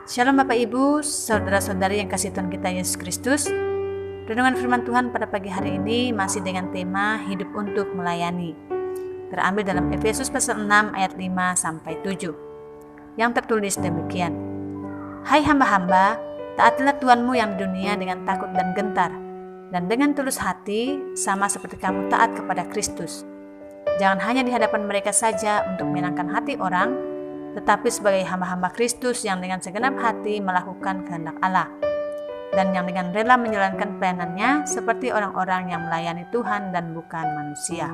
Shalom Bapak Ibu, saudara-saudari yang kasih Tuhan kita Yesus Kristus. Renungan firman Tuhan pada pagi hari ini masih dengan tema hidup untuk melayani. Terambil dalam Efesus pasal 6 ayat 5-7. Yang tertulis demikian. Hai hamba-hamba, taatilah Tuhanmu yang di dunia dengan takut dan gentar, dan dengan tulus hati sama seperti kamu taat kepada Kristus. Jangan hanya di hadapan mereka saja untuk menyenangkan hati orang, tetapi sebagai hamba-hamba Kristus yang dengan segenap hati melakukan kehendak Allah, dan yang dengan rela menjalankan pelayanannya seperti orang-orang yang melayani Tuhan dan bukan manusia.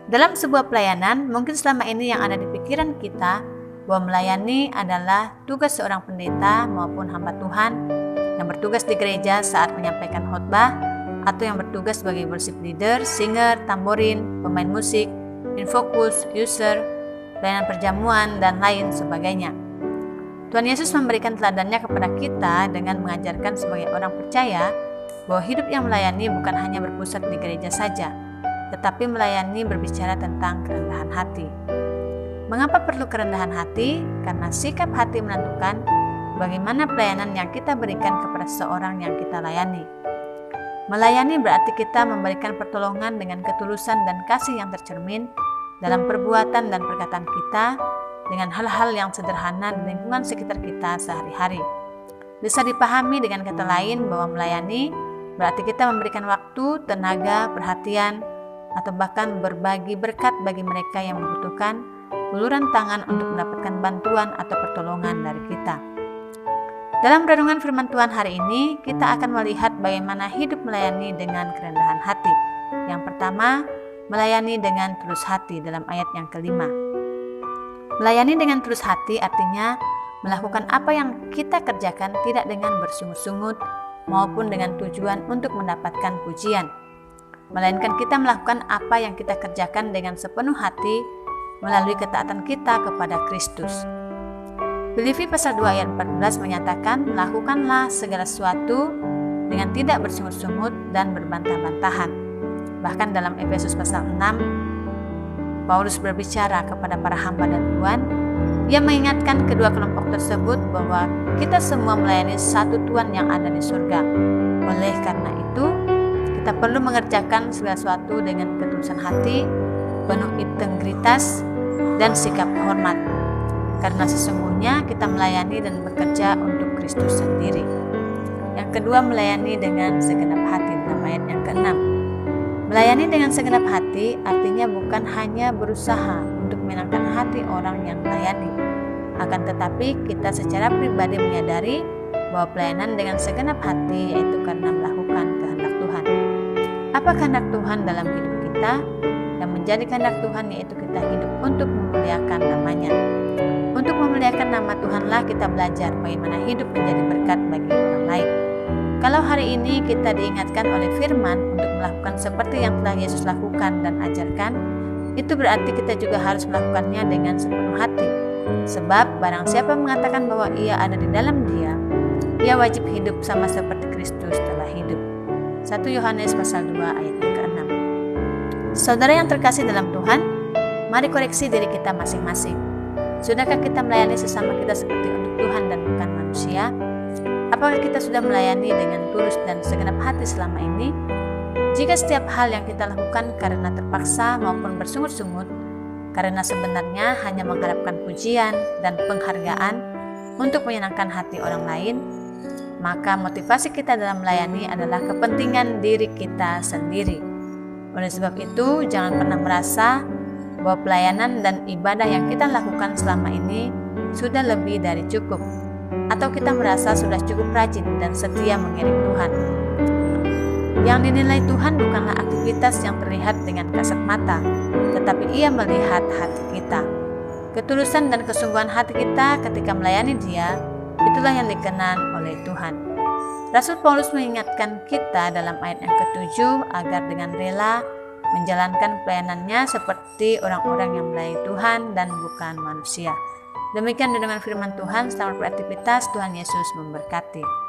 Dalam sebuah pelayanan, mungkin selama ini yang ada di pikiran kita bahwa melayani adalah tugas seorang pendeta maupun hamba Tuhan yang bertugas di gereja saat menyampaikan khotbah, atau yang bertugas sebagai worship leader, singer, tamborin, pemain musik, infokus, user, pelayanan perjamuan, dan lain sebagainya. Tuhan Yesus memberikan teladannya kepada kita dengan mengajarkan sebagai orang percaya bahwa hidup yang melayani bukan hanya berpusat di gereja saja, tetapi melayani berbicara tentang kerendahan hati. Mengapa perlu kerendahan hati? Karena sikap hati menentukan bagaimana pelayanan yang kita berikan kepada seseorang yang kita layani. Melayani berarti kita memberikan pertolongan dengan ketulusan dan kasih yang tercermin dalam perbuatan dan perkataan kita dengan hal-hal yang sederhana di lingkungan sekitar kita sehari-hari. Bisa dipahami dengan kata lain bahwa melayani berarti kita memberikan waktu, tenaga, perhatian, atau bahkan berbagi berkat bagi mereka yang membutuhkan, uluran tangan untuk mendapatkan bantuan atau pertolongan dari kita. Dalam renungan firman Tuhan hari ini, kita akan melihat bagaimana hidup melayani dengan kerendahan hati. Yang pertama, melayani dengan tulus hati dalam ayat yang kelima. Melayani dengan tulus hati artinya melakukan apa yang kita kerjakan tidak dengan bersungut-sungut maupun dengan tujuan untuk mendapatkan pujian, melainkan kita melakukan apa yang kita kerjakan dengan sepenuh hati melalui ketaatan kita kepada Kristus. Filipi pasal 2 ayat 14 menyatakan, lakukanlah segala sesuatu dengan tidak bersungut-sungut dan berbantah-bantahan. Bahkan dalam Efesus pasal 6, Paulus berbicara kepada para hamba dan tuan. Ia mengingatkan kedua kelompok tersebut bahwa kita semua melayani satu Tuhan yang ada di surga. Oleh karena itu, kita perlu mengerjakan segala sesuatu dengan ketulusan hati, penuh integritas, dan sikap hormat. Karena sesungguhnya kita melayani dan bekerja untuk Kristus sendiri. Yang kedua, melayani dengan segenap hati dalam ayat yang ke-6. Melayani dengan segenap hati artinya bukan hanya berusaha untuk menyenangkan hati orang yang melayani, akan tetapi kita secara pribadi menyadari bahwa pelayanan dengan segenap hati yaitu karena melakukan kehendak Tuhan. Apa kehendak Tuhan dalam hidup kita? Yang menjadi kehendak Tuhan yaitu kita hidup untuk memuliakan namanya. Untuk memuliakan nama Tuhanlah kita belajar bagaimana hidup menjadi berkat bagi orang lain. Kalau hari ini kita diingatkan oleh firman untuk melakukan seperti yang telah Yesus lakukan dan ajarkan, itu berarti kita juga harus melakukannya dengan sepenuh hati. Sebab barang siapa mengatakan bahwa ia ada di dalam Dia, ia wajib hidup sama seperti Kristus telah hidup. 1 Yohanes pasal 2 ayat yang ke-6. Saudara yang terkasih dalam Tuhan, mari koreksi diri kita masing-masing. Sudahkah kita melayani sesama kita seperti untuk Tuhan dan bukan manusia? Apakah kita sudah melayani dengan tulus dan segenap hati selama ini? Jika setiap hal yang kita lakukan karena terpaksa maupun bersungut-sungut, karena sebenarnya hanya mengharapkan pujian dan penghargaan untuk menyenangkan hati orang lain, maka motivasi kita dalam melayani adalah kepentingan diri kita sendiri. Oleh sebab itu, jangan pernah merasa bahwa pelayanan dan ibadah yang kita lakukan selama ini sudah lebih dari cukup, atau kita merasa sudah cukup rajin dan setia mengiring Tuhan. Yang dinilai Tuhan bukanlah aktivitas yang terlihat dengan kasat mata, tetapi Ia melihat hati kita. Ketulusan dan kesungguhan hati kita ketika melayani Dia, itulah yang dikenan oleh Tuhan. Rasul Paulus mengingatkan kita dalam ayat yang ke-7 agar dengan rela menjalankan pelayanannya seperti orang-orang yang melayani Tuhan dan bukan manusia. Demikian dengan firman Tuhan. Selamat beraktivitas. Tuhan Yesus memberkati.